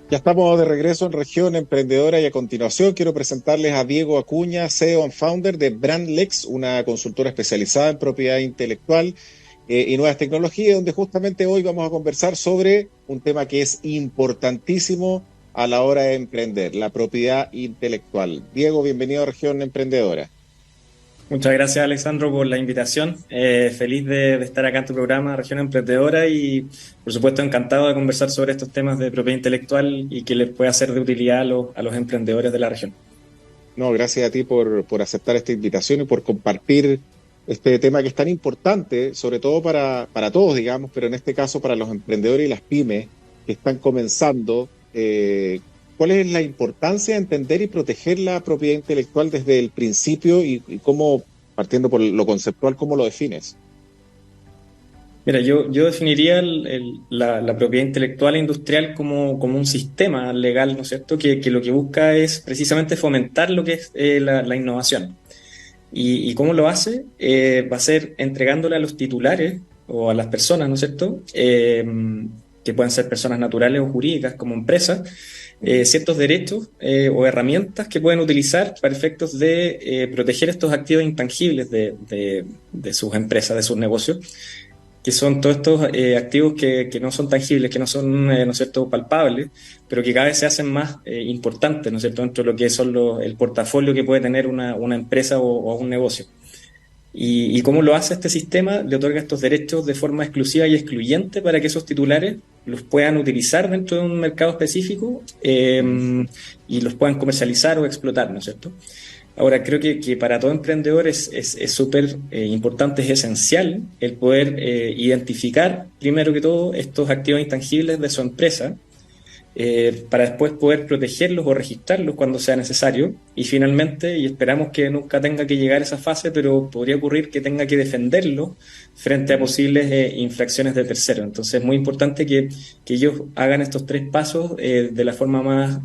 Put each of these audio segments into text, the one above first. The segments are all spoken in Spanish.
Ya estamos de regreso en Región Emprendedora y a continuación quiero presentarles a Diego Acuña, CEO and Founder de BrandLex, una consultora especializada en propiedad intelectual y nuevas tecnologías, donde justamente hoy vamos a conversar sobre un tema que es importantísimo a la hora de emprender, la propiedad intelectual. Diego, bienvenido a Región Emprendedora. Muchas gracias, Alexandro, por la invitación. Feliz de estar acá en tu programa Región Emprendedora y, por supuesto, encantado de conversar sobre estos temas de propiedad intelectual y que les pueda ser de utilidad a los emprendedores de la región. No, gracias a ti por aceptar esta invitación y por compartir este tema que es tan importante, sobre todo para todos, digamos, pero en este caso para los emprendedores y las pymes que están comenzando. ¿Cuál es la importancia de entender y proteger la propiedad intelectual desde el principio y cómo, partiendo por lo conceptual, cómo lo defines? Mira, yo definiría la propiedad intelectual e industrial como un sistema legal, ¿no es cierto?, que lo que busca es precisamente fomentar lo que es la innovación. ¿Y cómo lo hace? Va a ser entregándole a los titulares o a las personas, ¿no es cierto?, que pueden ser personas naturales o jurídicas como empresas, ciertos derechos o herramientas que pueden utilizar para efectos de proteger estos activos intangibles de sus empresas, de sus negocios, que son todos estos activos que no son tangibles, que no son, ¿no es cierto?, palpables, pero que cada vez se hacen más importantes, ¿no es cierto?, dentro de lo que son el portafolio que puede tener una empresa o un negocio. ¿Y cómo lo hace este sistema? Le otorga estos derechos de forma exclusiva y excluyente para que esos titulares los puedan utilizar dentro de un mercado específico y los puedan comercializar o explotar, ¿no es cierto? Ahora, creo que para todo emprendedor es súper importante, es esencial el poder identificar, primero que todo, estos activos intangibles de su empresa, para después poder protegerlos o registrarlos cuando sea necesario. Y finalmente, y esperamos que nunca tenga que llegar a esa fase, pero podría ocurrir que tenga que defenderlos frente a posibles infracciones de terceros. Entonces es muy importante que ellos hagan estos tres pasos de la forma más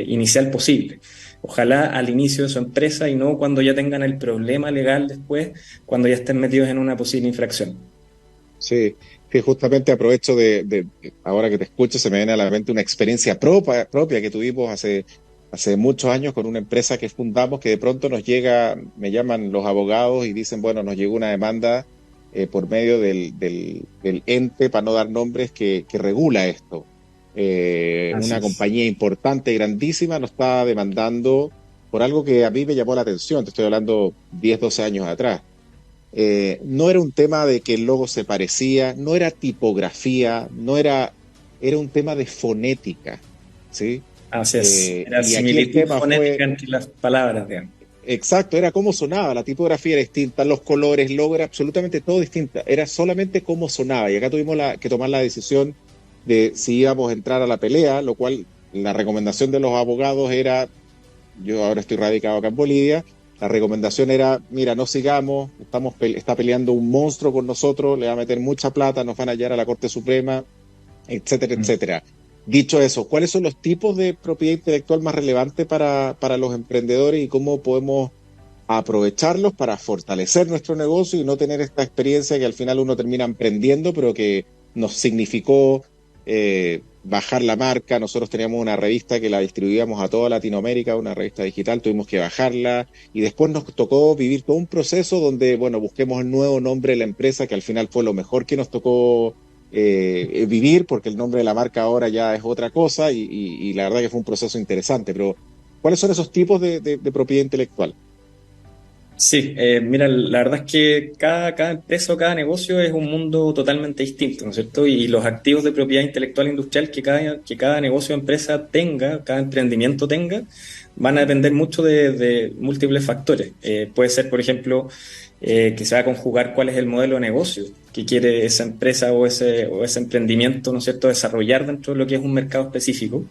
inicial posible. Ojalá al inicio de su empresa y no cuando ya tengan el problema legal después, cuando ya estén metidos en una posible infracción. Sí, que justamente aprovecho ahora que te escucho, se me viene a la mente una experiencia propia que tuvimos hace muchos años con una empresa que fundamos, que de pronto me llaman los abogados y dicen, bueno, nos llegó una demanda por medio del ente, para no dar nombres, que regula esto. Así Una es. compañía importante, grandísima, nos está demandando por algo que a mí me llamó la atención, te estoy hablando 10, 12 años atrás. No era un tema de que el logo se parecía, no era tipografía, era un tema de fonética, ¿sí? Así es. Era Y aquí el similitud tema fue, fonética entre las palabras, digamos. exacto, era cómo sonaba, la tipografía era distinta, los colores, el logo era absolutamente todo distinto, era solamente cómo sonaba. Y acá tuvimos que tomar la decisión de si íbamos a entrar a la pelea, lo cual la recomendación de los abogados era, yo ahora estoy radicado acá en Bolivia, la recomendación era, mira, no sigamos, está peleando un monstruo con nosotros, le va a meter mucha plata, nos van a hallar a la Corte Suprema, etcétera, Mm. etcétera. Dicho eso, ¿cuáles son los tipos de propiedad intelectual más relevantes para los emprendedores y cómo podemos aprovecharlos para fortalecer nuestro negocio y no tener esta experiencia que al final uno termina emprendiendo, pero que nos significó bajar la marca? Nosotros teníamos una revista que la distribuíamos a toda Latinoamérica, una revista digital, tuvimos que bajarla y después nos tocó vivir todo un proceso donde, bueno, busquemos el nuevo nombre de la empresa, que al final fue lo mejor que nos tocó vivir, porque el nombre de la marca ahora ya es otra cosa y la verdad que fue un proceso interesante. Pero ¿cuáles son esos tipos de propiedad intelectual? Sí, mira, la verdad es que cada empresa o cada negocio es un mundo totalmente distinto, ¿no es cierto? Y los activos de propiedad intelectual industrial que cada negocio o empresa tenga, cada emprendimiento tenga, van a depender mucho de múltiples factores. Puede ser, por ejemplo, que se va a conjugar cuál es el modelo de negocio que quiere esa empresa o ese emprendimiento, ¿no es cierto?, desarrollar dentro de lo que es un mercado específico.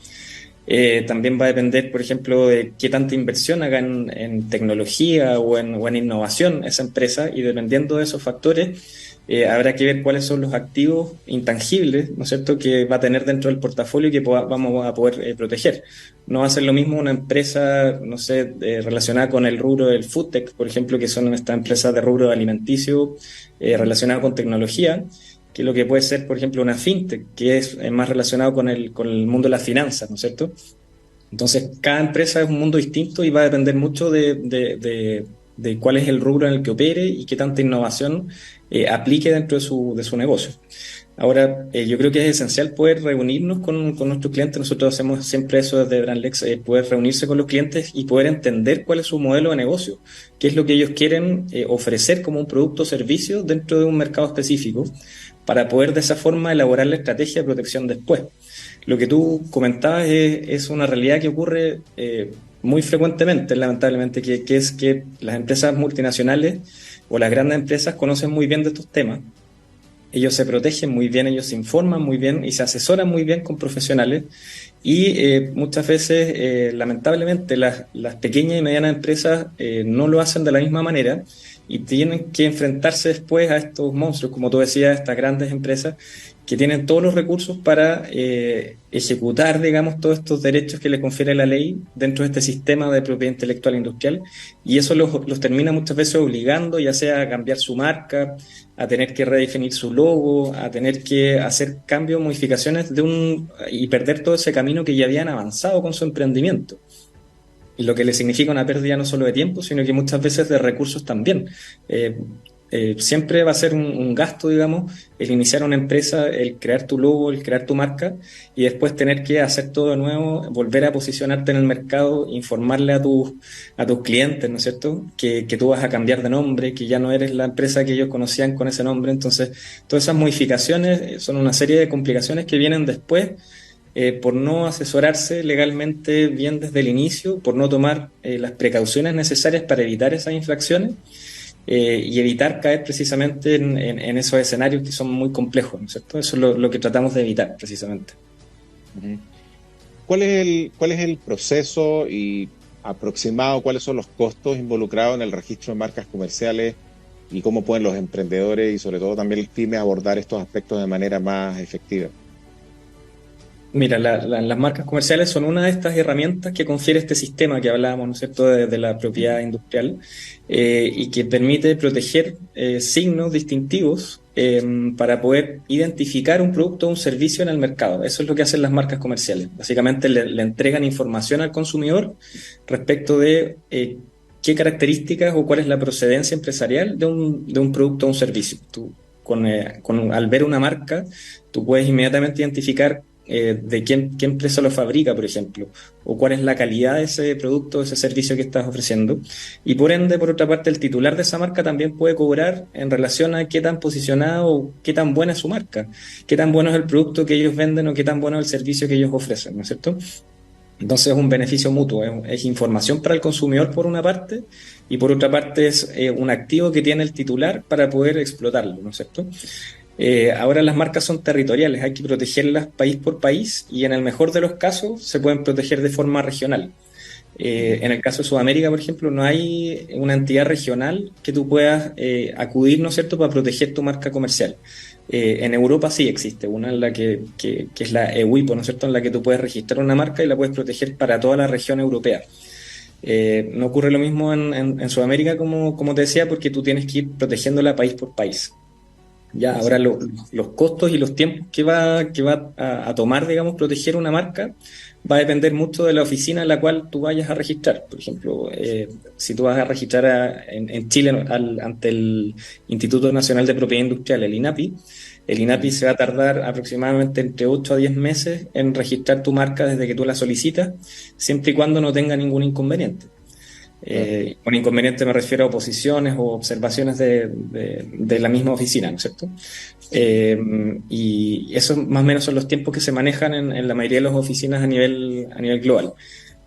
También va a depender, por ejemplo, de qué tanta inversión haga en tecnología o en innovación esa empresa, y dependiendo de esos factores Habrá que ver cuáles son los activos intangibles, ¿no es cierto?, que va a tener dentro del portafolio y que vamos a poder proteger. No va a ser lo mismo una empresa, no sé, relacionada con el rubro del foodtech, por ejemplo, que son estas empresas de rubro alimenticio relacionadas con tecnología, que lo que puede ser, por ejemplo, una fintech, que es más relacionado con el mundo de las finanzas, ¿no es cierto? Entonces, cada empresa es un mundo distinto y va a depender mucho de cuál es el rubro en el que opere y qué tanta innovación aplique dentro de su negocio. Ahora, yo creo que es esencial poder reunirnos con nuestros clientes. Nosotros hacemos siempre eso desde Brandlex, poder reunirse con los clientes y poder entender cuál es su modelo de negocio, qué es lo que ellos quieren ofrecer como un producto o servicio dentro de un mercado específico, para poder de esa forma elaborar la estrategia de protección después. Lo que tú comentabas es una realidad que ocurre muy frecuentemente, lamentablemente, que es que las empresas multinacionales o las grandes empresas conocen muy bien de estos temas. Ellos se protegen muy bien, ellos se informan muy bien y se asesoran muy bien con profesionales y muchas veces, lamentablemente, las pequeñas y medianas empresas no lo hacen de la misma manera y tienen que enfrentarse después a estos monstruos, como tú decías, estas grandes empresas que tienen todos los recursos para ejecutar, digamos, todos estos derechos que le confiere la ley dentro de este sistema de propiedad intelectual industrial, y eso los termina muchas veces obligando, ya sea a cambiar su marca, a tener que redefinir su logo, a tener que hacer cambios, modificaciones y perder todo ese camino que ya habían avanzado con su emprendimiento. Y lo que le significa una pérdida no solo de tiempo, sino que muchas veces de recursos también. Siempre va a ser un gasto, digamos, el iniciar una empresa, el crear tu logo, el crear tu marca y después tener que hacer todo de nuevo, volver a posicionarte en el mercado, informarle a tus clientes, ¿no es cierto?, que tú vas a cambiar de nombre, que ya no eres la empresa que ellos conocían con ese nombre. Entonces, todas esas modificaciones son una serie de complicaciones que vienen después por no asesorarse legalmente bien desde el inicio, por no tomar las precauciones necesarias para evitar esas infracciones y evitar caer precisamente en esos escenarios que son muy complejos, ¿no es cierto? Eso es lo que tratamos de evitar precisamente. ¿Cuál es el proceso y aproximado, cuáles son los costos involucrados en el registro de marcas comerciales y cómo pueden los emprendedores y sobre todo también el pyme abordar estos aspectos de manera más efectiva? Mira, las marcas comerciales son una de estas herramientas que confiere este sistema que hablábamos, ¿no es cierto?, de la propiedad industrial y que permite proteger signos distintivos para poder identificar un producto o un servicio en el mercado. Eso es lo que hacen las marcas comerciales. Básicamente le entregan información al consumidor respecto de qué características o cuál es la procedencia empresarial de un producto o un servicio. Tú, al ver una marca, tú puedes inmediatamente identificar de qué empresa lo fabrica, por ejemplo, o cuál es la calidad de ese producto, de ese servicio que estás ofreciendo. Y por ende, por otra parte, el titular de esa marca también puede cobrar en relación a qué tan posicionado o qué tan buena es su marca, qué tan bueno es el producto que ellos venden o qué tan bueno es el servicio que ellos ofrecen, ¿no es cierto? Entonces es un beneficio mutuo, es información para el consumidor por una parte y por otra parte es un activo que tiene el titular para poder explotarlo, ¿no es cierto? Ahora las marcas son territoriales, hay que protegerlas país por país y en el mejor de los casos se pueden proteger de forma regional. En el caso de Sudamérica, por ejemplo, no hay una entidad regional que tú puedas acudir, ¿no es cierto?, para proteger tu marca comercial. En Europa sí existe una en la que es la EWIPO, ¿no es cierto?, en la que tú puedes registrar una marca y la puedes proteger para toda la región europea. No ocurre lo mismo en Sudamérica, como te decía, porque tú tienes que ir protegiéndola país por país. Ya, ahora los costos y los tiempos que va a tomar, digamos, proteger una marca va a depender mucho de la oficina en la cual tú vayas a registrar. Por ejemplo, si tú vas a registrar en Chile ante el Instituto Nacional de Propiedad Industrial, el INAPI se va a tardar aproximadamente entre 8 a 10 meses en registrar tu marca desde que tú la solicitas, siempre y cuando no tenga ningún inconveniente. Con inconveniente me refiero a oposiciones o observaciones de la misma oficina, ¿no es cierto? Y eso más o menos son los tiempos que se manejan en la mayoría de las oficinas a nivel global.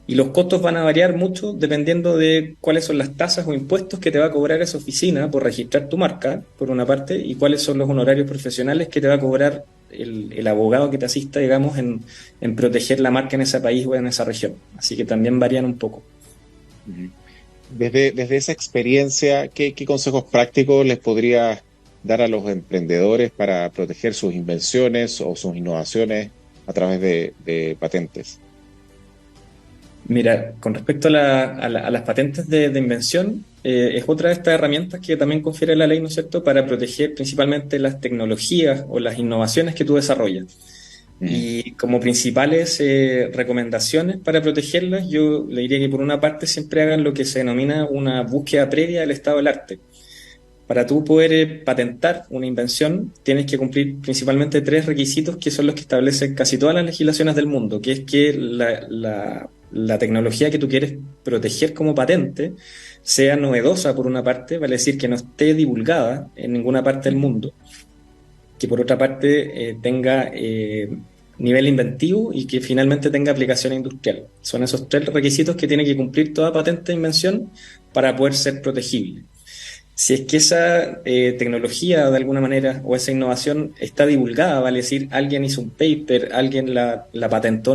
Y los costos van a variar mucho dependiendo de cuáles son las tasas o impuestos que te va a cobrar esa oficina por registrar tu marca, por una parte, y cuáles son los honorarios profesionales que te va a cobrar el abogado que te asista, digamos, en proteger la marca en ese país o en esa región. Así que también varían un poco. Desde esa experiencia, ¿qué consejos prácticos les podrías dar a los emprendedores para proteger sus invenciones o sus innovaciones a través de patentes? Mira, con respecto a las patentes de invención, es otra de estas herramientas que también confiere la ley, ¿no es cierto?, para proteger principalmente las tecnologías o las innovaciones que tú desarrollas. Mm. Y como principales recomendaciones para protegerlas, yo le diría que por una parte siempre hagan lo que se denomina una búsqueda previa del estado del arte. Para tú poder patentar una invención, tienes que cumplir principalmente tres requisitos que son los que establecen casi todas las legislaciones del mundo, que es que la tecnología que tú quieres proteger como patente sea novedosa por una parte, vale decir que no esté divulgada en ninguna parte del mundo, que por otra parte tenga nivel inventivo y que finalmente tenga aplicación industrial. Son esos tres requisitos que tiene que cumplir toda patente de invención para poder ser protegible. Si es que esa tecnología de alguna manera o esa innovación está divulgada, vale decir, alguien hizo un paper, alguien la patentó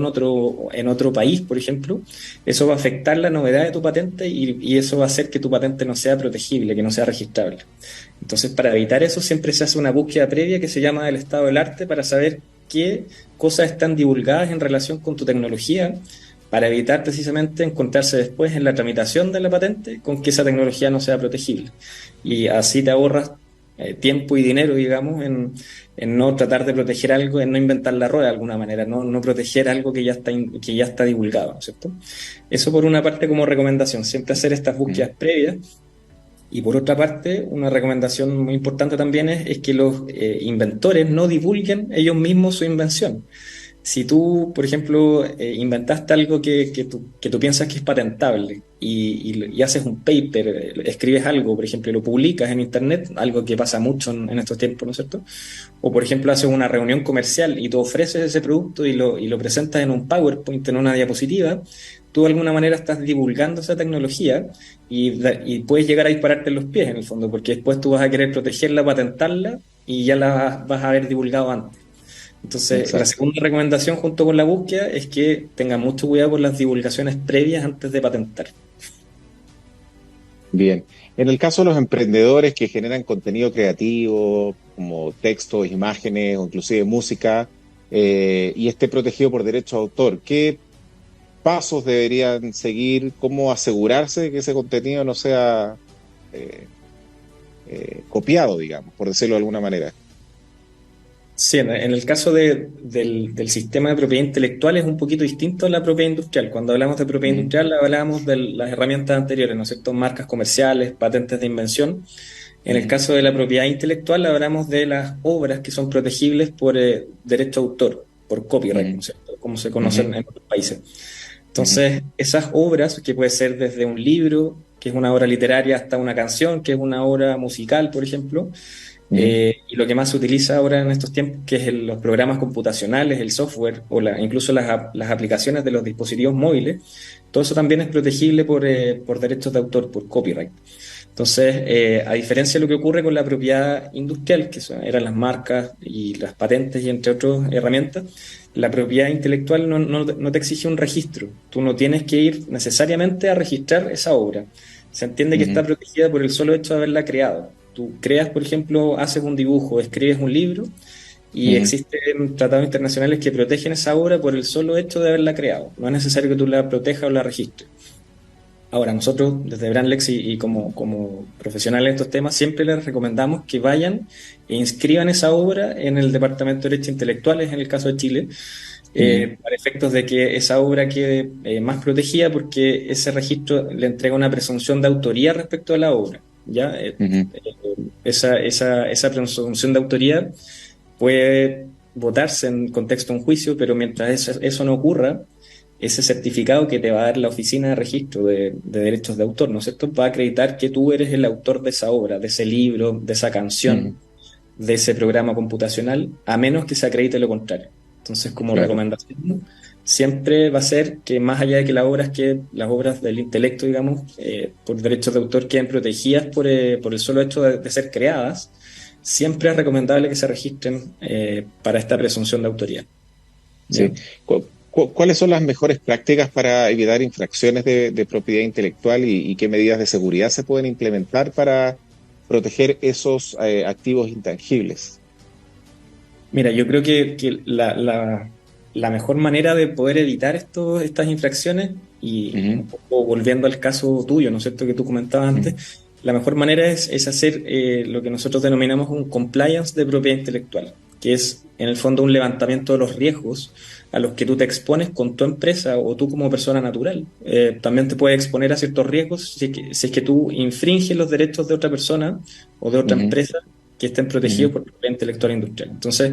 en otro país, por ejemplo, eso va a afectar la novedad de tu patente y eso va a hacer que tu patente no sea protegible, que no sea registrable. Entonces, para evitar eso, siempre se hace una búsqueda previa que se llama el estado del arte para saber qué cosas están divulgadas en relación con tu tecnología, para evitar precisamente encontrarse después en la tramitación de la patente con que esa tecnología no sea protegible. Y así te ahorras tiempo y dinero, digamos, en no tratar de proteger algo, en no inventar la rueda de alguna manera, no proteger algo que ya está divulgado, ¿no es cierto? Eso por una parte como recomendación, siempre hacer estas búsquedas previas. Y por otra parte, una recomendación muy importante también es que los inventores no divulguen ellos mismos su invención. Si tú, por ejemplo, inventaste algo que tú piensas que es patentable y haces un paper, escribes algo, por ejemplo, y lo publicas en Internet, algo que pasa mucho en estos tiempos, ¿no es cierto? O, por ejemplo, haces una reunión comercial y tú ofreces ese producto y lo presentas en un PowerPoint, en una diapositiva, tú de alguna manera estás divulgando esa tecnología y puedes llegar a dispararte en los pies, en el fondo, porque después tú vas a querer protegerla, patentarla y ya la vas a haber divulgado antes. Entonces, la Exacto. segunda recomendación junto con la búsqueda es que tengan mucho cuidado con las divulgaciones previas antes de patentar. Bien. En el caso de los emprendedores que generan contenido creativo, como textos, imágenes o inclusive música, y esté protegido por derecho de autor, ¿qué pasos deberían seguir? ¿Cómo asegurarse de que ese contenido no sea eh, copiado, digamos, por decirlo de alguna manera? Sí, en el caso del sistema de propiedad intelectual es un poquito distinto a la propiedad industrial. Cuando hablamos de propiedad Mm, industrial hablamos de las herramientas anteriores, ¿no es cierto? Marcas comerciales, patentes de invención. En el mm, caso de la propiedad intelectual hablamos de las obras que son protegibles por derecho de autor, por copyright, ¿no mm, es cierto? Como se conocen mm, en otros países. mm, Entonces, esas obras, que puede ser desde un libro, que es una obra literaria, hasta una canción, que es una obra musical, por ejemplo, mm, y lo que más se utiliza ahora en estos tiempos, que es los programas computacionales, el software o incluso las aplicaciones de los dispositivos móviles, todo eso también es protegible por derechos de autor, por copyright. Entonces, a diferencia de lo que ocurre con la propiedad industrial, que eran las marcas y las patentes y entre otras herramientas, la propiedad intelectual no te exige un registro. Tú no tienes que ir necesariamente a registrar esa obra. Se entiende que está mm, protegida por el solo hecho de haberla creado. Tú creas, por ejemplo, haces un dibujo, escribes un libro y mm. existen tratados internacionales que protegen esa obra por el solo hecho de haberla creado. No es necesario que tú la protejas o la registres. Ahora, nosotros desde Brandlex y como profesionales de estos temas siempre les recomendamos que vayan e inscriban esa obra en el Departamento de Derechos Intelectuales, en el caso de Chile, Mm, para efectos de que esa obra quede más protegida porque ese registro le entrega una presunción de autoría respecto a la obra. ¿Ya? mm, Esa presunción de autoría puede votarse en contexto de un juicio, pero mientras eso no ocurra, ese certificado que te va a dar la Oficina de Registro de Derechos de Autor, ¿no es cierto? Va a acreditar que tú eres el autor de esa obra, de ese libro, de esa canción, mm, de ese programa computacional, a menos que se acredite lo contrario. Entonces, como claro. recomendación, siempre va a ser que más allá de que las obras del intelecto, digamos, por derechos de autor queden protegidas por el solo hecho de ser creadas, siempre es recomendable que se registren para esta presunción de autoría. ¿Ya? Sí. ¿Cuáles son las mejores prácticas para evitar infracciones de propiedad intelectual y qué medidas de seguridad se pueden implementar proteger esos activos intangibles? Mira, yo creo que la mejor manera de poder evitar estas infracciones, y Ujú, un poco volviendo al caso tuyo, ¿no es cierto?, que tú comentabas ujú, antes, la mejor manera es hacer lo que nosotros denominamos un compliance de propiedad intelectual, que es en el fondo un levantamiento de los riesgos a los que tú te expones con tu empresa o tú como persona natural. También te puedes exponer a ciertos riesgos si es que tú infringes los derechos de otra persona o de otra ujú, empresa que estén protegidos ujú, por propiedad intelectual industrial. Entonces,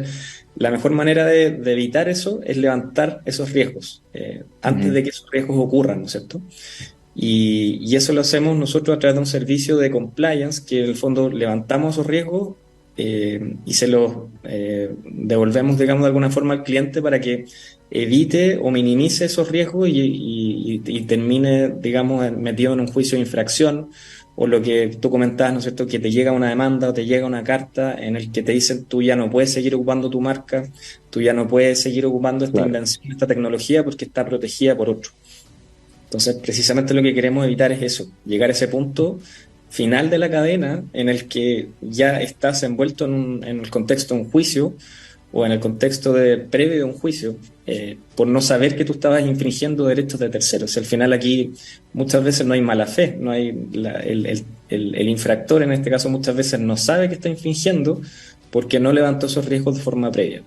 la mejor manera de evitar eso es levantar esos riesgos antes ujú, de que esos riesgos ocurran, ¿no es cierto? Y eso lo hacemos nosotros a través de un servicio de compliance que en el fondo levantamos esos riesgos y se los devolvemos, digamos, de alguna forma al cliente para que evite o minimice esos riesgos y termine, digamos, metido en un juicio de infracción o lo que tú comentabas, ¿no es cierto?, que te llega una demanda o te llega una carta en el que te dicen tú ya no puedes seguir ocupando tu marca, tú ya no puedes seguir ocupando esta claro. invención, esta tecnología porque está protegida por otro. Entonces, precisamente lo que queremos evitar es eso, llegar a ese punto final de la cadena en el que ya estás envuelto en el contexto de un juicio o en el contexto de previo de un juicio, por no saber que tú estabas infringiendo derechos de terceros. Al final aquí muchas veces no hay mala fe, no hay el infractor en este caso muchas veces no sabe que está infringiendo porque no levantó esos riesgos de forma previa.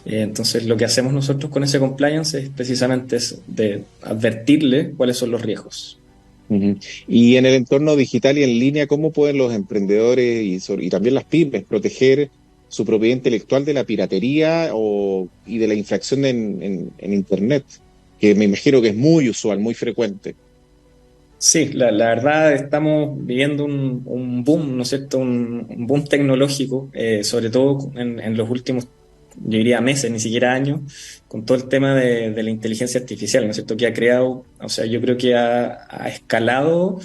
Entonces, lo que hacemos nosotros con ese compliance es precisamente de advertirle cuáles son los riesgos. Ujú. Y en el entorno digital y en línea, ¿cómo pueden los emprendedores y también las pymes proteger su propiedad intelectual de la piratería y de la infracción en Internet? Que me imagino que es muy usual, muy frecuente. Sí, la verdad estamos viviendo un boom, ¿no es cierto? Un boom tecnológico, sobre todo en los últimos, yo diría meses, ni siquiera años, con todo el tema de la inteligencia artificial, ¿no es cierto? Que ha creado, o sea, yo creo que ha escalado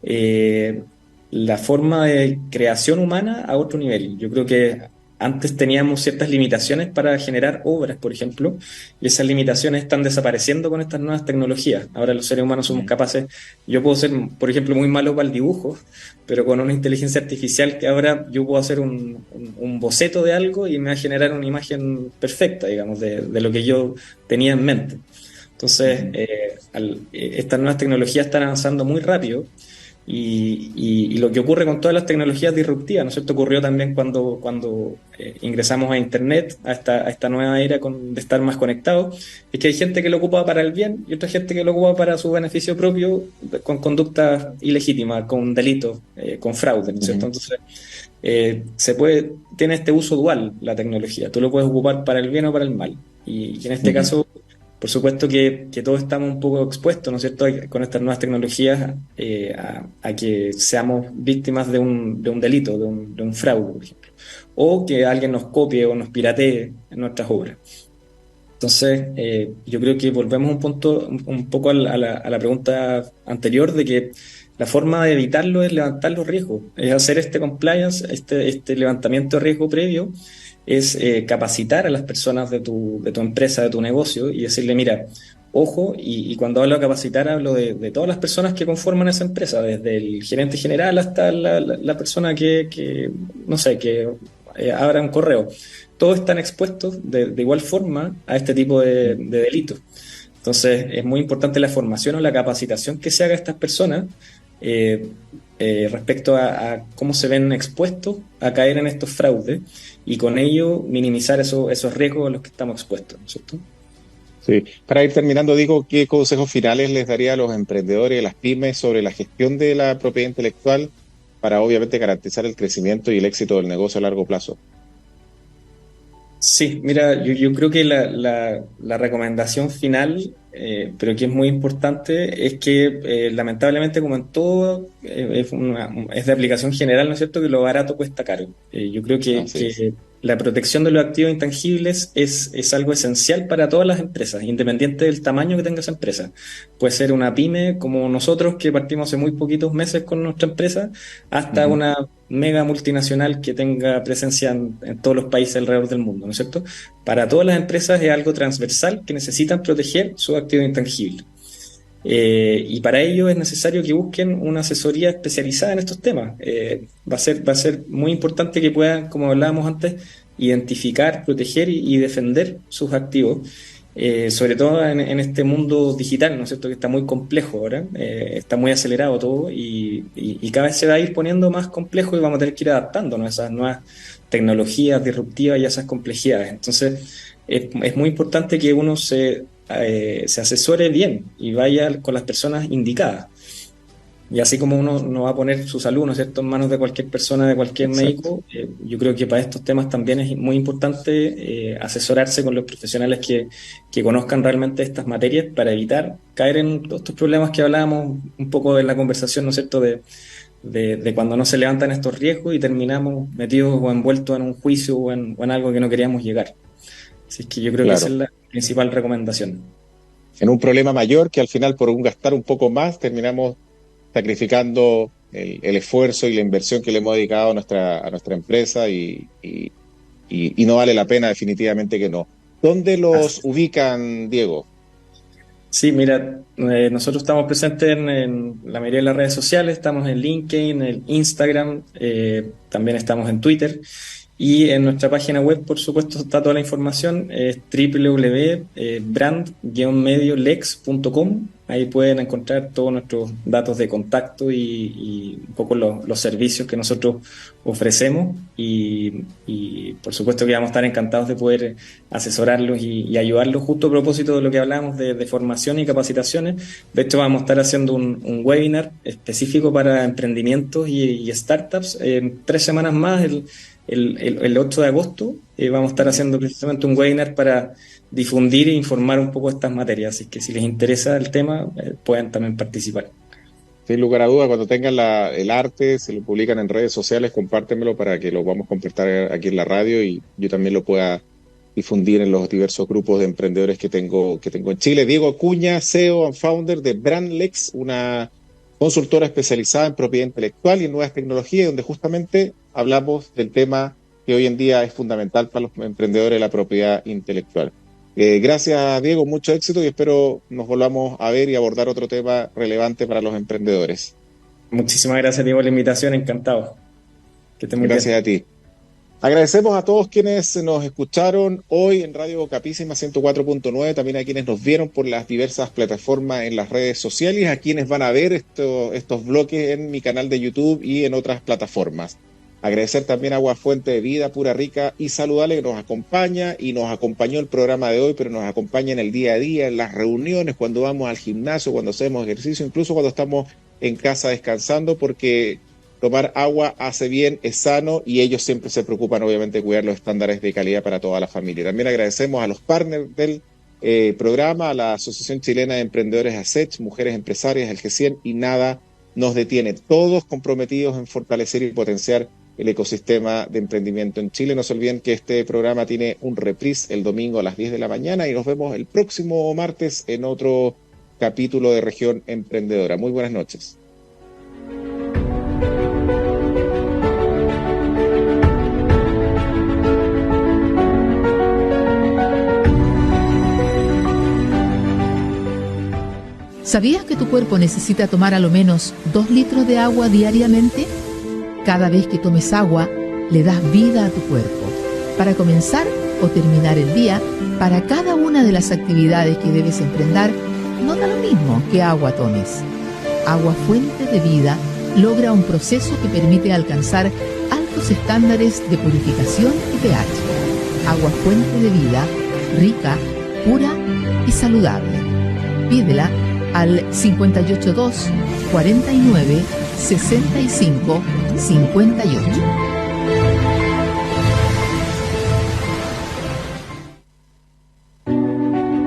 eh, la forma de creación humana a otro nivel. Yo creo que antes teníamos ciertas limitaciones para generar obras, por ejemplo, y esas limitaciones están desapareciendo con estas nuevas tecnologías. Ahora los seres humanos somos Ujú, capaces, yo puedo ser, por ejemplo, muy malo para el dibujo, pero con una inteligencia artificial que ahora yo puedo hacer un boceto de algo y me va a generar una imagen perfecta, digamos, de lo que yo tenía en mente. Entonces, ujú, estas nuevas tecnologías están avanzando muy rápido y lo que ocurre con todas las tecnologías disruptivas, ¿no es cierto? Ocurrió también cuando ingresamos a Internet, a esta nueva era de estar más conectados, es que hay gente que lo ocupa para el bien y otra gente que lo ocupa para su beneficio propio, con conductas ilegítimas, con delitos, con fraude, ¿no es cierto? ujú, Entonces, tiene este uso dual la tecnología, tú lo puedes ocupar para el bien o para el mal. Y en este ujú. caso, por supuesto que todos estamos un poco expuestos, ¿no es cierto?, con estas nuevas tecnologías a que seamos víctimas de un delito, de un fraude, por ejemplo, o que alguien nos copie o nos piratee en nuestras obras. Entonces, yo creo que volvemos un poco a la pregunta anterior de que la forma de evitarlo es levantar los riesgos, es hacer este compliance, este levantamiento de riesgo previo, es capacitar a las personas de tu empresa, de tu negocio y decirle, mira, ojo, y cuando hablo de capacitar hablo de todas las personas que conforman esa empresa, desde el gerente general hasta la persona no sé, que abra un correo, todos están expuestos de igual forma a este tipo de delitos. Entonces, es muy importante la formación o la capacitación que se haga a estas personas eh, respecto a cómo se ven expuestos a caer en estos fraudes y con ello minimizar esos riesgos a los que estamos expuestos, ¿no es cierto? Sí. Para ir terminando, digo, ¿qué consejos finales les daría a los emprendedores y a las pymes sobre la gestión de la propiedad intelectual para obviamente garantizar el crecimiento y el éxito del negocio a largo plazo? Sí, mira, yo creo que la recomendación final, pero que es muy importante, es que lamentablemente como en todo, es de aplicación general, ¿no es cierto?, que lo barato cuesta caro. Yo creo Así es. que la protección de los activos intangibles es algo esencial para todas las empresas, independiente del tamaño que tenga esa empresa. Puede ser una pyme como nosotros, que partimos hace muy poquitos meses con nuestra empresa, hasta Ujú, una mega multinacional que tenga presencia en todos los países alrededor del mundo, ¿no es cierto? Para todas las empresas es algo transversal que necesitan proteger su activo intangible. Y para ello es necesario que busquen una asesoría especializada en estos temas. Va a ser muy importante que puedan, como hablábamos antes, identificar, proteger y defender sus activos, sobre todo en este mundo digital, ¿no es cierto?, que está muy complejo ahora, está muy acelerado todo y cada vez se va a ir poniendo más complejo y vamos a tener que ir adaptándonos a esas nuevas tecnologías disruptivas y a esas complejidades. Entonces, es muy importante que uno se asesore bien y vaya con las personas indicadas. Y así como uno no va a poner su salud, ¿no es cierto?, en manos de cualquier persona, de cualquier Exacto. médico, yo creo que para estos temas también es muy importante asesorarse con los profesionales que conozcan realmente estas materias para evitar caer en todos estos problemas que hablábamos un poco de la conversación, ¿no es cierto?, de cuando no se levantan estos riesgos y terminamos metidos o envueltos en un juicio o en algo que no queríamos llegar. Así es que yo creo que esa Claro. es la principal recomendación. En un problema mayor que al final por un gastar un poco más terminamos sacrificando el esfuerzo y la inversión que le hemos dedicado a nuestra empresa y no vale la pena, definitivamente que no. ¿Dónde los ubican, Diego? Sí, mira, nosotros estamos presentes en la mayoría de las redes sociales, estamos en LinkedIn, en Instagram, también estamos en Twitter y en nuestra página web, por supuesto, está toda la información, es www.brand-mediolex.com. Ahí pueden encontrar todos nuestros datos de contacto y un poco los servicios que nosotros ofrecemos y por supuesto que vamos a estar encantados de poder asesorarlos y ayudarlos justo a propósito de lo que hablamos de formación y capacitaciones. De hecho, vamos a estar haciendo un webinar específico para emprendimientos y startups en 3 semanas más, el 8 de agosto. Vamos a estar haciendo precisamente un webinar para difundir e informar un poco estas materias. Así que si les interesa el tema, pueden también participar. Sin lugar a duda, cuando tengan el arte, se lo publican en redes sociales, compártemelo para que lo vamos a compartir aquí en la radio y yo también lo pueda difundir en los diversos grupos de emprendedores que tengo en Chile. Diego Acuña, CEO and founder de BrandLex, una consultora especializada en propiedad intelectual y en nuevas tecnologías, donde justamente hablamos del tema que hoy en día es fundamental para los emprendedores de la propiedad intelectual. Gracias, Diego, mucho éxito y espero nos volvamos a ver y abordar otro tema relevante para los emprendedores. Muchísimas gracias, Diego, por la invitación. Encantado. Que esté muy bien. Gracias a ti. Agradecemos a todos quienes nos escucharon hoy en Radio Capísima 104.9, también a quienes nos vieron por las diversas plataformas en las redes sociales, a quienes van a ver estos bloques en mi canal de YouTube y en otras plataformas. Agradecer también a Agua Fuente de Vida, Pura, Rica y Saludable, que nos acompaña y nos acompañó el programa de hoy, pero nos acompaña en el día a día, en las reuniones, cuando vamos al gimnasio, cuando hacemos ejercicio, incluso cuando estamos en casa descansando, porque tomar agua hace bien, es sano y ellos siempre se preocupan, obviamente, de cuidar los estándares de calidad para toda la familia. También agradecemos a los partners del programa, a la Asociación Chilena de Emprendedores ASECH, Mujeres Empresarias, el G100 y Nada Nos Detiene. Todos comprometidos en fortalecer y potenciar el ecosistema de emprendimiento en Chile. No se olviden que este programa tiene un reprise el domingo a las 10 de la mañana y nos vemos el próximo martes en otro capítulo de Región Emprendedora. Muy buenas noches. ¿Sabías que tu cuerpo necesita tomar a lo menos 2 litros de agua diariamente? Cada vez que tomes agua, le das vida a tu cuerpo. Para comenzar o terminar el día, para cada una de las actividades que debes emprender, no da lo mismo qué agua tomes. Agua Fuente de Vida logra un proceso que permite alcanzar altos estándares de purificación y pH. Agua Fuente de Vida, rica, pura y saludable. Pídela al 582 49 65 58.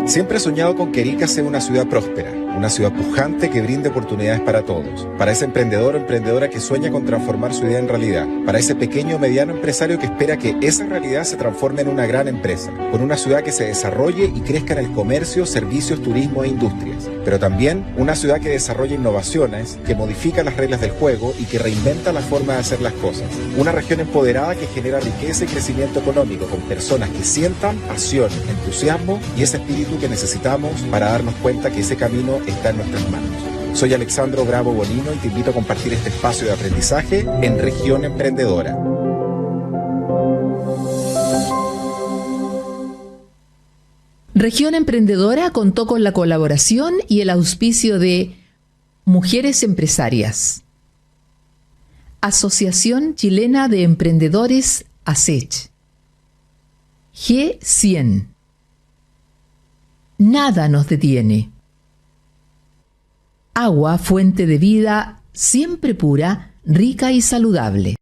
Siempre he soñado con que Arica sea una ciudad próspera, una ciudad pujante que brinde oportunidades para todos. Para ese emprendedor o emprendedora que sueña con transformar su idea en realidad. Para ese pequeño o mediano empresario que espera que esa realidad se transforme en una gran empresa. Con una ciudad que se desarrolle y crezca en el comercio, servicios, turismo e industrias. Pero también una ciudad que desarrolle innovaciones, que modifica las reglas del juego y que reinventa la forma de hacer las cosas. Una región empoderada que genera riqueza y crecimiento económico con personas que sientan pasión, entusiasmo y ese espíritu que necesitamos para darnos cuenta que ese camino está en nuestras manos. Soy Alexandro Bravo Bonino y te invito a compartir este espacio de aprendizaje en Región Emprendedora. Región Emprendedora contó con la colaboración y el auspicio de Mujeres Empresarias, Asociación Chilena de Emprendedores ASECH, G100, Nada nos detiene, Agua, fuente de vida, siempre pura, rica y saludable.